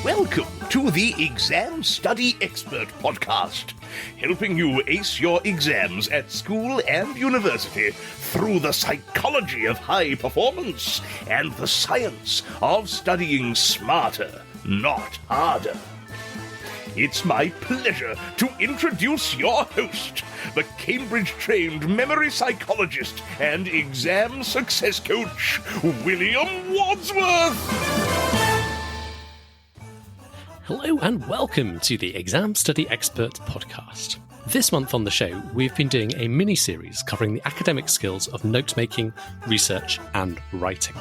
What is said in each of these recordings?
Welcome to the Exam Study Expert Podcast, helping you ace your exams at school and university through the psychology of high performance and the science of studying smarter, not harder. It's my pleasure to introduce your host, the Cambridge-trained memory psychologist and exam success coach, William Wadsworth. Hello and welcome to the Exam Study Expert Podcast. This month on the show, we've been doing a mini-series covering the academic skills of note-making, research and writing.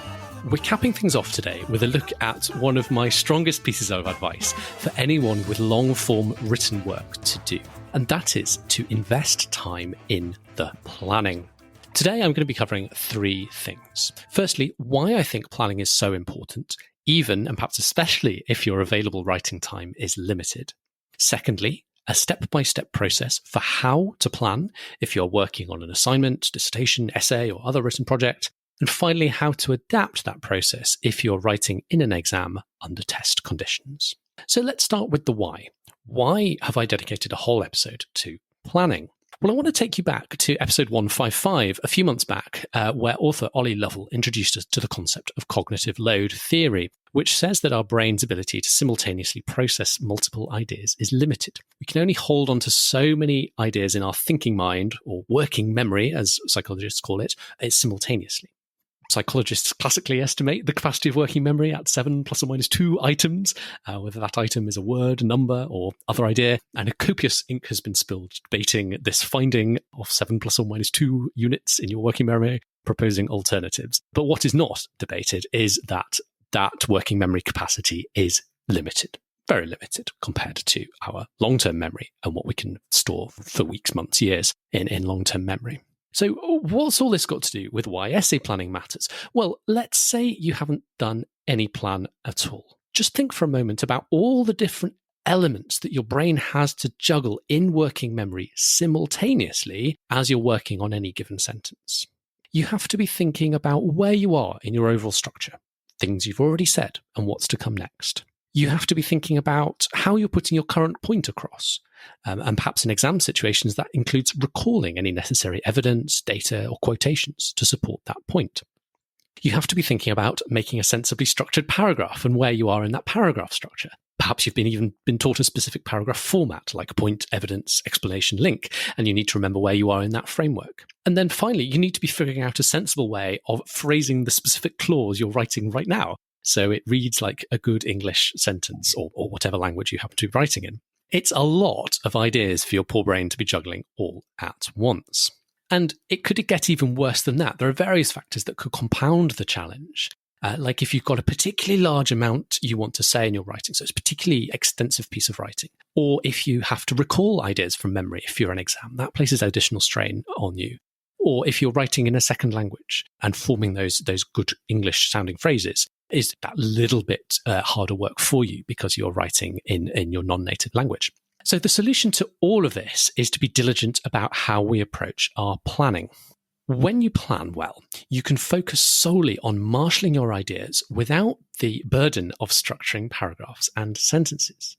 We're capping things off today with a look at one of my strongest pieces of advice for anyone with long-form written work to do, and that is to invest time in the planning. Today, I'm going to be covering three things. Firstly, why I think planning is so important, even and perhaps especially if your available writing time is limited. Secondly, a step-by-step process for how to plan if you're working on an assignment, dissertation, essay, or other written project. And finally, how to adapt that process if you're writing in an exam under test conditions. So let's start with the why. Why have I dedicated a whole episode to planning? Well, I want to take you back to episode 155 a few months back, where author Ollie Lovell introduced us to the concept of cognitive load theory, which says that our brain's ability to simultaneously process multiple ideas is limited. We can only hold on to so many ideas in our thinking mind, or working memory, as psychologists call it, simultaneously. Psychologists classically estimate the capacity of working memory at 7 plus or minus 2 items, whether that item is a word, a number, or other idea. And a copious ink has been spilled debating this finding of 7 plus or minus 2 units in your working memory, proposing alternatives. But what is not debated is that working memory capacity is limited, very limited compared to our long-term memory and what we can store for weeks, months, years in long-term memory. So what's all this got to do with why essay planning matters? Well, let's say you haven't done any plan at all. Just think for a moment about all the different elements that your brain has to juggle in working memory simultaneously as you're working on any given sentence. You have to be thinking about where you are in your overall structure, things you've already said, and what's to come next. You have to be thinking about how you're putting your current point across. And perhaps in exam situations, that includes recalling any necessary evidence, data, or quotations to support that point. You have to be thinking about making a sensibly structured paragraph and where you are in that paragraph structure. Perhaps you've even been taught a specific paragraph format, like point, evidence, explanation, link, and you need to remember where you are in that framework. And then finally, you need to be figuring out a sensible way of phrasing the specific clause you're writing right now, so it reads like a good English sentence or whatever language you happen to be writing in. It's a lot of ideas for your poor brain to be juggling all at once. And it could get even worse than that. There are various factors that could compound the challenge. Like if you've got a particularly large amount you want to say in your writing, so it's a particularly extensive piece of writing, or if you have to recall ideas from memory if you're an exam, that places additional strain on you. Or if you're writing in a second language and forming those good English sounding phrases, is that little bit harder work for you because you're writing in your non-native language. So the solution to all of this is to be diligent about how we approach our planning. When you plan well, you can focus solely on marshalling your ideas without the burden of structuring paragraphs and sentences.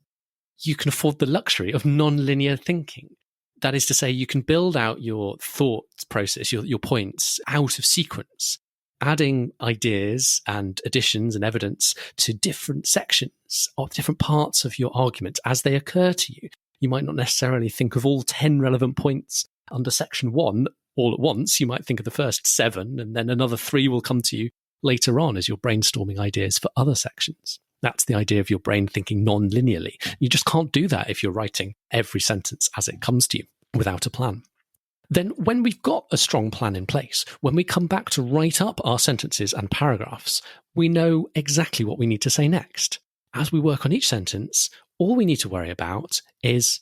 You can afford the luxury of non-linear thinking. That is to say, you can build out your thought process, your points out of sequence, adding ideas and additions and evidence to different sections or different parts of your argument as they occur to you. You might not necessarily think of all 10 relevant points under section 1 all at once. You might think of the first 7, and then another 3 will come to you later on as you're brainstorming ideas for other sections. That's the idea of your brain thinking non-linearly. You just can't do that if you're writing every sentence as it comes to you without a plan. Then when we've got a strong plan in place, when we come back to write up our sentences and paragraphs, we know exactly what we need to say next. As we work on each sentence, all we need to worry about is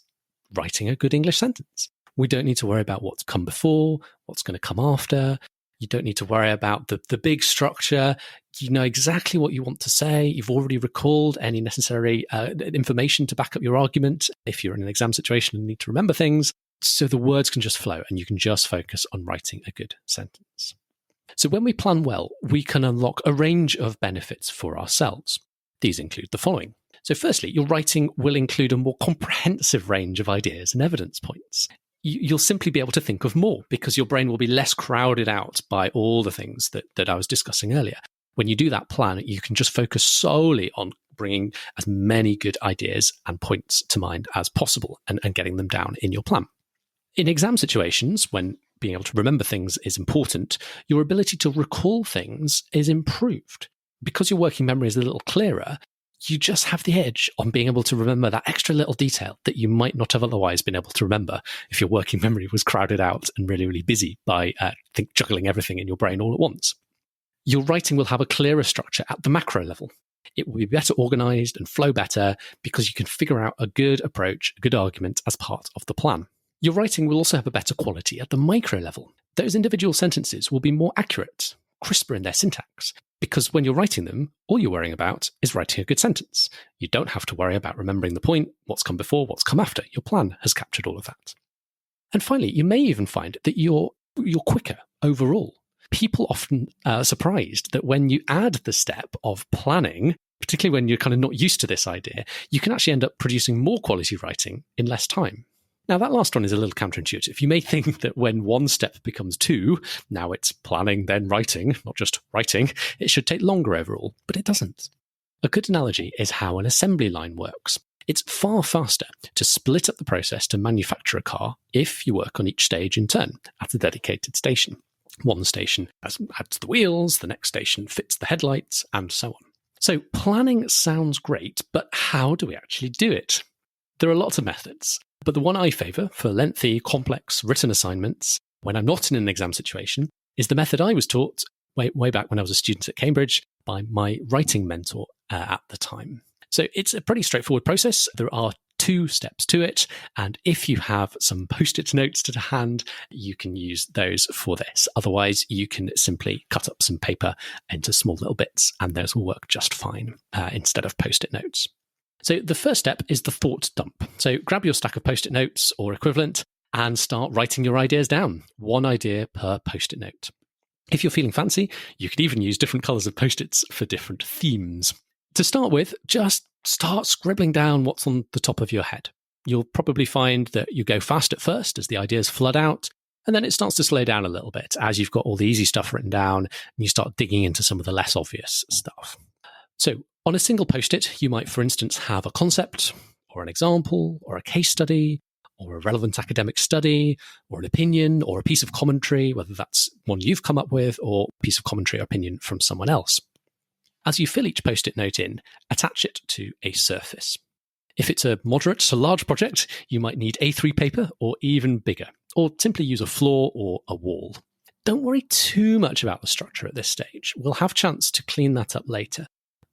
writing a good English sentence. We don't need to worry about what's come before, what's going to come after. You don't need to worry about the big structure. You know exactly what you want to say. You've already recalled any necessary information to back up your argument if you're in an exam situation and need to remember things. So the words can just flow and you can just focus on writing a good sentence. So when we plan well, we can unlock a range of benefits for ourselves. These include the following. So firstly, your writing will include a more comprehensive range of ideas and evidence points. You'll simply be able to think of more because your brain will be less crowded out by all the things that I was discussing earlier. When you do that plan, you can just focus solely on bringing as many good ideas and points to mind as possible and getting them down in your plan. In exam situations, when being able to remember things is important, your ability to recall things is improved. Because your working memory is a little clearer, you just have the edge on being able to remember that extra little detail that you might not have otherwise been able to remember if your working memory was crowded out and really, really busy by juggling everything in your brain all at once. Your writing will have a clearer structure at the macro level. It will be better organized and flow better because you can figure out a good approach, a good argument as part of the plan. Your writing will also have a better quality at the micro level. Those individual sentences will be more accurate, crisper in their syntax, because when you're writing them, all you're worrying about is writing a good sentence. You don't have to worry about remembering the point, what's come before, what's come after. Your plan has captured all of that. And finally, you may even find that you're quicker overall. People often are surprised that when you add the step of planning, particularly when you're kind of not used to this idea, you can actually end up producing more quality writing in less time. Now, that last one is a little counterintuitive. You may think that when one step becomes two, now it's planning, then writing, not just writing, it should take longer overall, but it doesn't. A good analogy is how an assembly line works. It's far faster to split up the process to manufacture a car if you work on each stage in turn at a dedicated station. One station adds the wheels, the next station fits the headlights, and so on. So planning sounds great, but how do we actually do it? There are lots of methods, but the one I favour for lengthy, complex written assignments, when I'm not in an exam situation, is the method I was taught way back when I was a student at Cambridge by my writing mentor at the time. So it's a pretty straightforward process. There are 2 steps to it, and if you have some post-it notes to hand, you can use those for this. Otherwise, you can simply cut up some paper into small little bits, and those will work just fine instead of post-it notes. So the first step is the thought dump. So grab your stack of post-it notes or equivalent and start writing your ideas down. 1 idea per post-it note. If you're feeling fancy, you could even use different colours of post-its for different themes. To start with, just start scribbling down what's on the top of your head. You'll probably find that you go fast at first as the ideas flood out, and then it starts to slow down a little bit as you've got all the easy stuff written down and you start digging into some of the less obvious stuff. So on a single post-it, you might, for instance, have a concept or an example or a case study or a relevant academic study or an opinion or a piece of commentary, whether that's one you've come up with or a piece of commentary or opinion from someone else. As you fill each post-it note in, attach it to a surface. If it's a moderate to large project, you might need A3 paper or even bigger, or simply use a floor or a wall. Don't worry too much about the structure at this stage. We'll have a chance to clean that up later.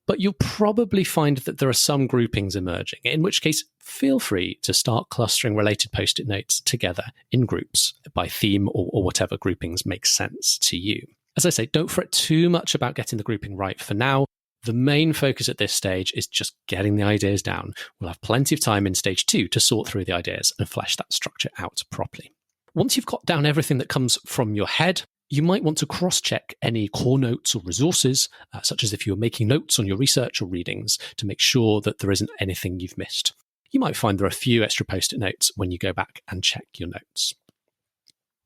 But you'll probably find that there are some groupings emerging, in which case feel free to start clustering related post-it notes together in groups by theme or whatever groupings make sense to you. As I say, don't fret too much about getting the grouping right for now. The main focus at this stage is just getting the ideas down. We'll have plenty of time in stage 2 to sort through the ideas and flesh that structure out properly. Once you've got down everything that comes from your head, you might want to cross-check any core notes or resources, such as if you're making notes on your research or readings, to make sure that there isn't anything you've missed. You might find there are a few extra post-it notes when you go back and check your notes.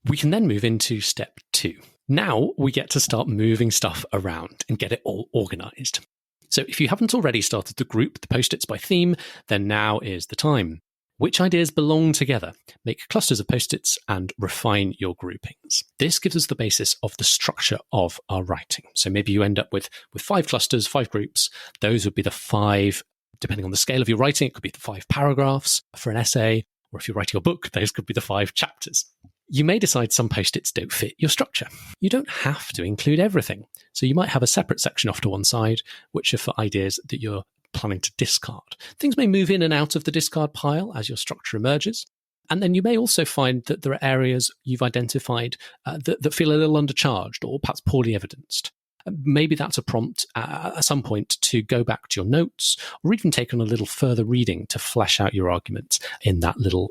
We can then move into step 2. Now we get to start moving stuff around and get it all organized. So if you haven't already started to group the post-its by theme, then now is the time. Which ideas belong together? Make clusters of post-its and refine your groupings. This gives us the basis of the structure of our writing. So maybe you end up with 5 clusters, 5 groups. Those would be the 5, depending on the scale of your writing, it could be the 5 paragraphs for an essay, or if you're writing a book, those could be the 5 chapters. You may decide some post-its don't fit your structure. You don't have to include everything. So you might have a separate section off to one side, which are for ideas that you're planning to discard. Things may move in and out of the discard pile as your structure emerges. And then you may also find that there are areas you've identified that feel a little undercharged or perhaps poorly evidenced. Maybe that's a prompt at some point to go back to your notes or even take on a little further reading to flesh out your argument in that little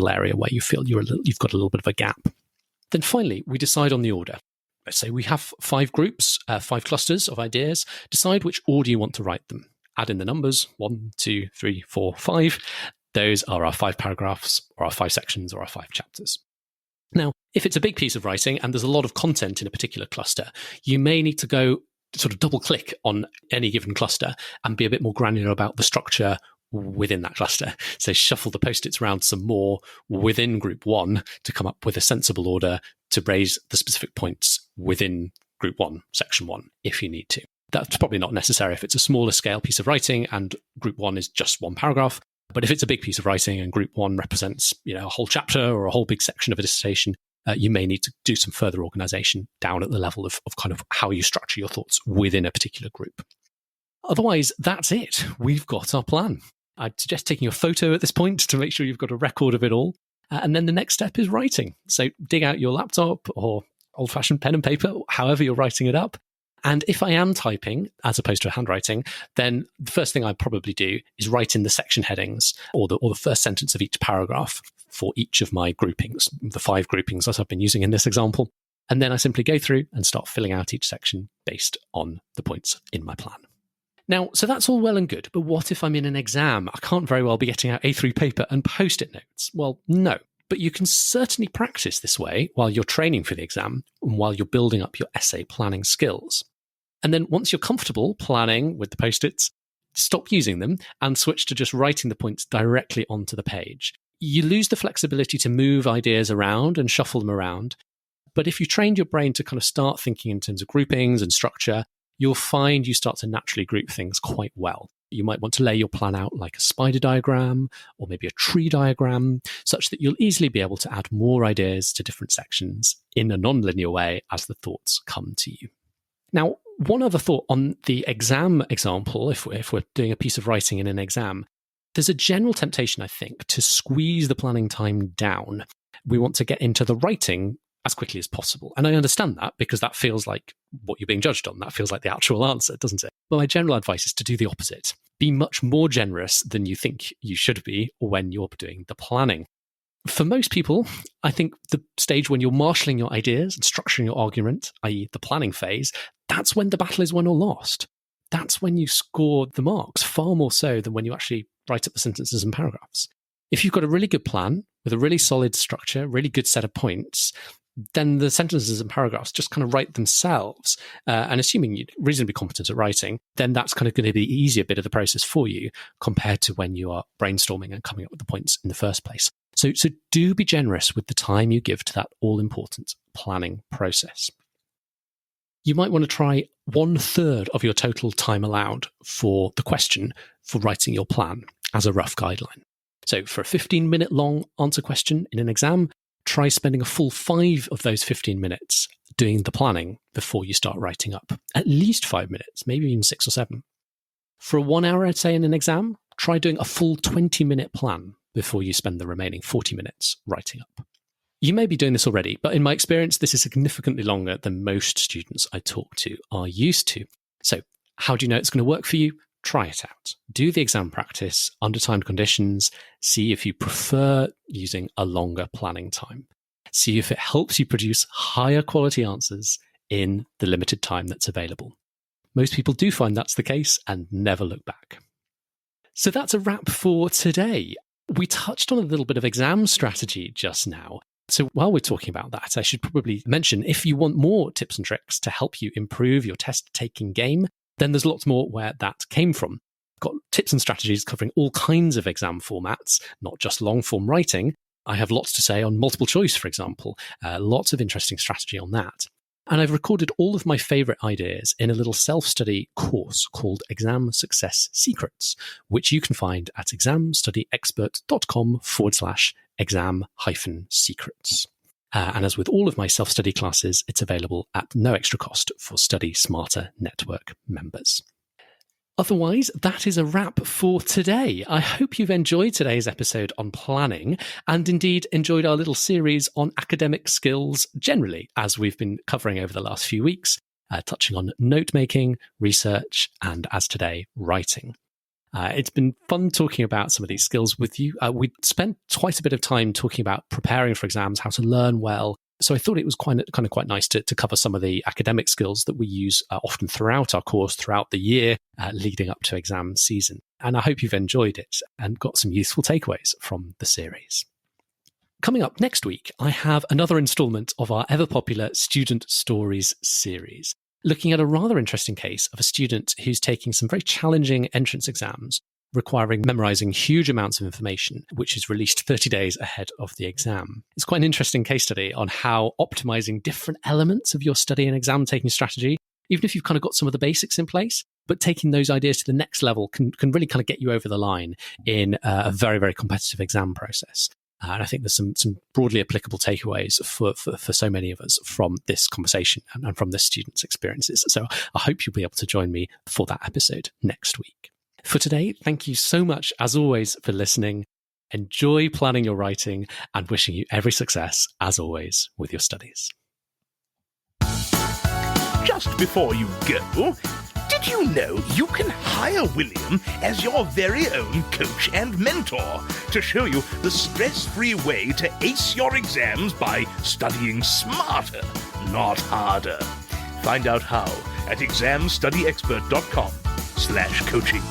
area where you feel you've got a little bit of a gap. Then finally, we decide on the order. Let's say we have 5 groups, 5 clusters of ideas. Decide which order you want to write them. add in the numbers, 1, 2, 3, 4, 5. Those are our 5 paragraphs, or our 5 sections, or our 5 chapters. Now, if it's a big piece of writing and there's a lot of content in a particular cluster, you may need to go sort of double click on any given cluster and be a bit more granular about the structure within that cluster. So shuffle the post-its around some more within group 1 to come up with a sensible order to raise the specific points within group 1, section 1, if you need to. That's probably not necessary if it's a smaller scale piece of writing and group 1 is just 1 paragraph. But if it's a big piece of writing and group 1 represents, a whole chapter or a whole big section of a dissertation, you may need to do some further organization down at the level of kind of how you structure your thoughts within a particular group. Otherwise, that's it. We've got our plan. I'd suggest taking a photo at this point to make sure you've got a record of it all. And then the next step is writing. So dig out your laptop or old-fashioned pen and paper, however you're writing it up. And if I am typing, as opposed to handwriting, then the first thing I'd probably do is write in the section headings or the first sentence of each paragraph for each of my groupings, the 5 groupings that I've been using in this example. And then I simply go through and start filling out each section based on the points in my plan. Now, so that's all well and good, but what if I'm in an exam? I can't very well be getting out A3 paper and post-it notes. Well, no. But you can certainly practice this way while you're training for the exam and while you're building up your essay planning skills. And then once you're comfortable planning with the post-its, stop using them and switch to just writing the points directly onto the page. You lose the flexibility to move ideas around and shuffle them around. But if you trained your brain to kind of start thinking in terms of groupings and structure, you'll find you start to naturally group things quite well. You might want to lay your plan out like a spider diagram or maybe a tree diagram, such that you'll easily be able to add more ideas to different sections in a non-linear way as the thoughts come to you. Now, one other thought on the exam example, if we're doing a piece of writing in an exam, there's a general temptation, I think, to squeeze the planning time down. We want to get into the writing as quickly as possible. And I understand that because that feels like what you're being judged on. That feels like the actual answer, doesn't it? But my general advice is to do the opposite. Be much more generous than you think you should be when you're doing the planning. For most people, I think the stage when you're marshalling your ideas and structuring your argument, i.e. the planning phase, that's when the battle is won or lost. That's when you score the marks, far more so than when you actually write up the sentences and paragraphs. If you've got a really good plan with a really solid structure, really good set of points, then the sentences and paragraphs just kind of write themselves. And assuming you're reasonably competent at writing, then that's kind of going to be the easier bit of the process for you compared to when you are brainstorming and coming up with the points in the first place. So do be generous with the time you give to that all-important planning process. You might want to try 1/3 of your total time allowed for the question for writing your plan as a rough guideline. So for a 15-minute long answer question in an exam, try spending a full 5 of those 15 minutes doing the planning before you start writing up. At least 5 minutes, maybe even 6 or 7. For a 1 hour essay in an exam, try doing a full 20-minute plan before you spend the remaining 40 minutes writing up. You may be doing this already, but in my experience, this is significantly longer than most students I talk to are used to. So how do you know it's going to work for you? Try it out. Do the exam practice under timed conditions. See if you prefer using a longer planning time. See if it helps you produce higher quality answers in the limited time that's available. Most people do find that's the case and never look back. So that's a wrap for today. We touched on a little bit of exam strategy just now. So while we're talking about that, I should probably mention if you want more tips and tricks to help you improve your test-taking game, then there's lots more where that came from. I've got tips and strategies covering all kinds of exam formats, not just long-form writing. I have lots to say on multiple choice, for example, lots of interesting strategy on that. And I've recorded all of my favorite ideas in a little self-study course called Exam Success Secrets, which you can find at examstudyexpert.com/exam-secrets. And as with all of my self-study classes, it's available at no extra cost for Study Smarter Network members. Otherwise, that is a wrap for today. I hope you've enjoyed today's episode on planning and indeed enjoyed our little series on academic skills generally, as we've been covering over the last few weeks, touching on note-making, research, and as today, writing. It's been fun talking about some of these skills with you. We spent quite a bit of time talking about preparing for exams, how to learn well, So I thought it was quite nice to cover some of the academic skills that we use often throughout our course, throughout the year, leading up to exam season. And I hope you've enjoyed it and got some useful takeaways from the series. Coming up next week, I have another instalment of our ever-popular Student Stories series, looking at a rather interesting case of a student who's taking some very challenging entrance exams, requiring memorizing huge amounts of information, which is released 30 days ahead of the exam. It's quite an interesting case study on how optimizing different elements of your study and exam taking strategy, even if you've kind of got some of the basics in place, but taking those ideas to the next level can really kind of get you over the line in a very, very competitive exam process. And I think there's some broadly applicable takeaways for so many of us from this conversation and from the students' experiences. So I hope you'll be able to join me for that episode next week. For today, thank you so much, as always, for listening. Enjoy planning your writing and wishing you every success, as always, with your studies. Just before you go, did you know you can hire William as your very own coach and mentor to show you the stress-free way to ace your exams by studying smarter, not harder? Find out how at examstudyexpert.com/coaching.